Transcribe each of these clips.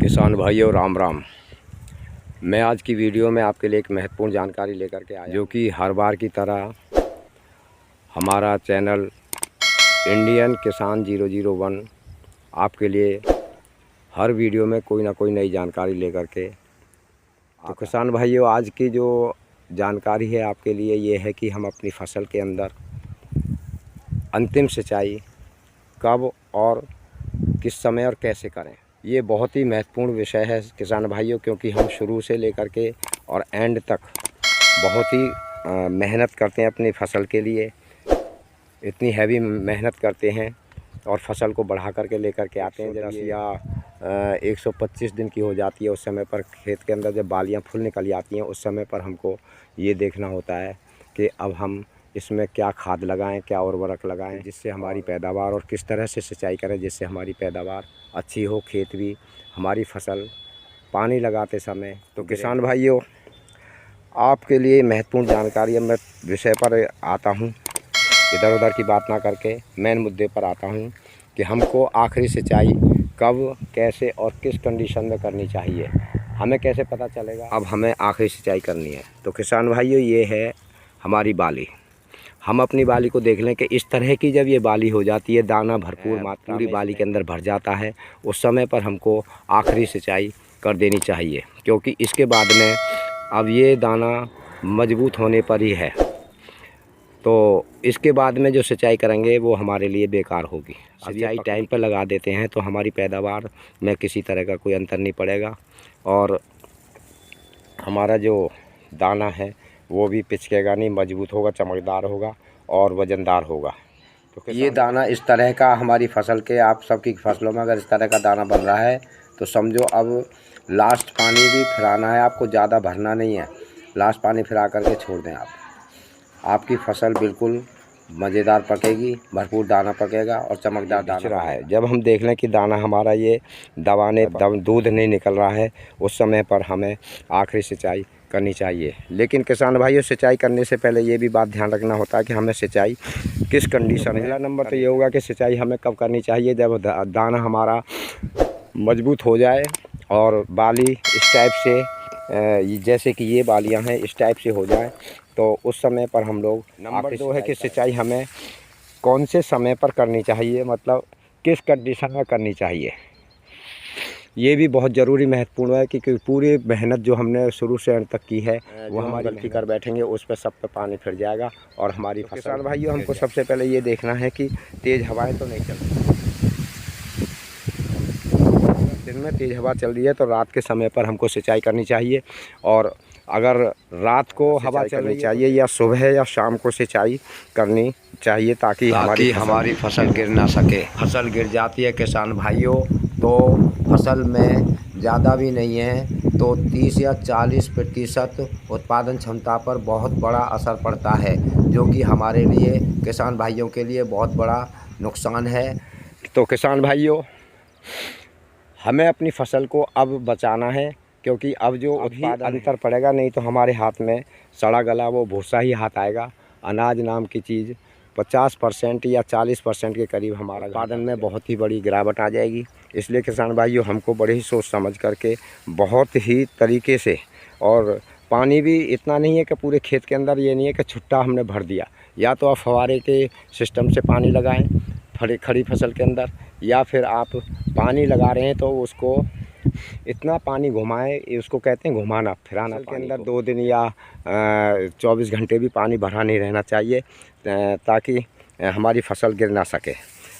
किसान भाइयों राम राम। मैं आज की वीडियो में आपके लिए एक महत्वपूर्ण जानकारी लेकर के आया, जो कि हर बार की तरह हमारा चैनल इंडियन किसान 001 आपके लिए हर वीडियो में कोई ना कोई नई जानकारी लेकर के। तो किसान भाइयों, आज की जो जानकारी है आपके लिए ये है कि हम अपनी फसल के अंदर अंतिम सिंचाई कब और किस समय और कैसे करें। ये बहुत ही महत्वपूर्ण विषय है किसान भाइयों, क्योंकि हम शुरू से लेकर के और एंड तक बहुत ही मेहनत करते हैं अपनी फसल के लिए। इतनी हैवी मेहनत करते हैं और फसल को बढ़ा करके लेकर के आते हैं। जैसे या 125 दिन की हो जाती है, उस समय पर खेत के अंदर जब बालियाँ फुल निकल जाती हैं, उस समय पर हमको ये देखना होता है कि अब हम इसमें क्या खाद लगाएं, क्या उर्वरक लगाएं, जिससे हमारी पैदावार, और किस तरह से सिंचाई करें जिससे हमारी पैदावार अच्छी हो, खेत भी हमारी फसल पानी लगाते समय। तो किसान भाइयों, आपके लिए महत्वपूर्ण जानकारी, मैं विषय पर आता हूं, इधर उधर की बात ना करके मेन मुद्दे पर आता हूं कि हमको आखिरी सिंचाई कब, कैसे और किस कंडीशन में करनी चाहिए। हमें कैसे पता चलेगा अब हमें आखिरी सिंचाई करनी है। तो किसान भाइयों, ये है हमारी बाली। हम अपनी बाली को देख लें कि इस तरह की जब ये बाली हो जाती है, दाना भरपूर मात्रा पूरी बाली के अंदर भर जाता है, उस समय पर हमको आखिरी सिंचाई कर देनी चाहिए, क्योंकि इसके बाद में अब ये दाना मजबूत होने पर ही है। तो इसके बाद में जो सिंचाई करेंगे वो हमारे लिए बेकार होगी। सिंचाई टाइम पर लगा देते हैं तो हमारी पैदावार में किसी तरह का कोई अंतर नहीं पड़ेगा और हमारा जो दाना है वो भी पिचकेगा नहीं, मजबूत होगा, चमकदार होगा और वज़नदार होगा। तो ये दाना इस तरह का हमारी फसल के, आप सबकी फसलों में अगर इस तरह का दाना बन रहा है तो समझो अब लास्ट पानी भी फिराना है आपको, ज़्यादा भरना नहीं है। लास्ट पानी फिरा करके छोड़ दें आप, आपकी फसल बिल्कुल मज़ेदार पकेगी, भरपूर दाना पकेगा और चमकदार दाना रहा है। जब हम देख लें कि दाना हमारा ये दबाने दूध नहीं निकल रहा है, उस समय पर हमें आखिरी सिंचाई करनी चाहिए। लेकिन किसान भाइयों, सिंचाई करने से पहले ये भी बात ध्यान रखना होता है कि हमें सिंचाई किस कंडीशन में। पहला नंबर तो ये होगा कि सिंचाई हमें कब करनी चाहिए, जब दाना हमारा मजबूत हो जाए और बाली इस टाइप से, जैसे कि ये बालियाँ हैं, इस टाइप से हो जाए, तो उस समय पर हम लोग। नंबर 2 है कि सिंचाई हमें कौन से समय पर करनी चाहिए, मतलब किस कंडीशन में करनी चाहिए। ये भी बहुत ज़रूरी महत्वपूर्ण है, क्योंकि पूरी मेहनत जो हमने शुरू से अंत तक की है वो हमारी गलती कर बैठेंगे, उस पर सब पे पानी फिर जाएगा और हमारी फसल। किसान भाइयों, हमको सबसे पहले ये देखना है कि तेज़ हवाएं तो नहीं चल रही। दिन में तेज़ हवा चल रही है तो रात के समय पर हमको सिंचाई करनी चाहिए, और अगर रात को हवा चलनी चाहिए या सुबह या शाम को सिंचाई करनी चाहिए, ताकि हमारी फसल गिर ना सके। फसल गिर जाती है किसान भाइयों तो फसल में ज़्यादा भी नहीं है तो 30 या 40% उत्पादन क्षमता पर बहुत बड़ा असर पड़ता है, जो कि हमारे लिए, किसान भाइयों के लिए बहुत बड़ा नुकसान है। तो किसान भाइयों, हमें अपनी फसल को अब बचाना है, क्योंकि अब जो उत्पादन अंतर पड़ेगा, नहीं तो हमारे हाथ में सड़ा गला वो भूसा ही हाथ आएगा। अनाज नाम की चीज़ 50% या 40% के करीब हमारा उत्पादन में बहुत ही बड़ी गिरावट आ जाएगी। इसलिए किसान भाइयों, हमको बड़े ही सोच समझ करके बहुत ही तरीके से, और पानी भी इतना नहीं है कि पूरे खेत के अंदर, ये नहीं है कि छुट्टा हमने भर दिया, या तो आप फव्वारे के सिस्टम से पानी लगाएं खड़ी फसल के अंदर, या फिर आप पानी लगा रहे हैं तो उसको इतना पानी घुमाएं, उसको कहते हैं घुमाना फिराना के अंदर। 2 दिन या 24 घंटे भी पानी भरा नहीं रहना चाहिए, ताकि हमारी फसल गिर ना सके।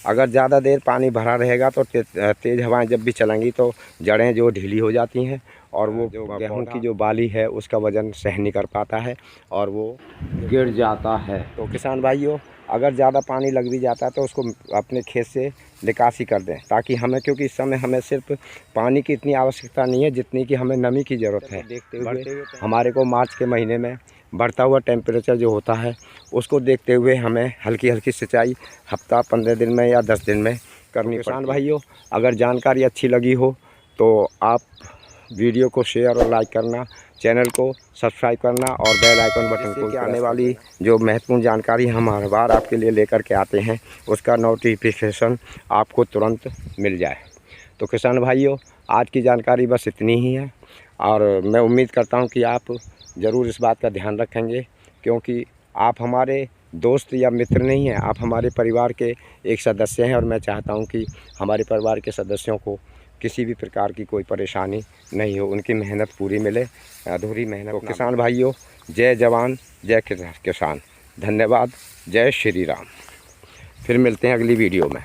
अगर ज़्यादा देर पानी भरा रहेगा तो तेज़ हवाएं जब भी चलेंगी तो जड़ें जो ढीली हो जाती हैं और वो गेहूं की जो बाली है उसका वज़न सह नहीं कर पाता है और वो गिर जाता है। तो किसान भाइयों, अगर ज़्यादा पानी लग भी जाता है तो उसको अपने खेत से निकासी कर दें, ताकि हमें, क्योंकि इस समय हमें सिर्फ पानी की इतनी आवश्यकता नहीं है जितनी कि हमें नमी की ज़रूरत है। देखते हुए हमारे को मार्च के महीने में बढ़ता हुआ टेम्परेचर जो होता है, उसको देखते हुए हमें हल्की हल्की सिंचाई हफ्ता 15 दिन में या 10 दिन में करनी। किसान भाइयों, अगर जानकारी अच्छी लगी हो तो आप वीडियो को शेयर और लाइक करना, चैनल को सब्सक्राइब करना और बेल आइकन बटन को, आने वाली जो महत्वपूर्ण जानकारी हम हर बार आपके लिए लेकर के आते हैं उसका नोटिफिकेशन आपको तुरंत मिल जाए। तो किसान भाइयों, आज की जानकारी बस इतनी ही है और मैं उम्मीद करता हूं कि आप ज़रूर इस बात का ध्यान रखेंगे, क्योंकि आप हमारे दोस्त या मित्र नहीं हैं, आप हमारे परिवार के एक सदस्य हैं और मैं चाहता हूं कि हमारे परिवार के सदस्यों को किसी भी प्रकार की कोई परेशानी नहीं हो, उनकी मेहनत पूरी मिले, अधूरी मेहनत। तो किसान भाइयों, जय जवान जय किसान। धन्यवाद। जय श्री राम। फिर मिलते हैं अगली वीडियो में।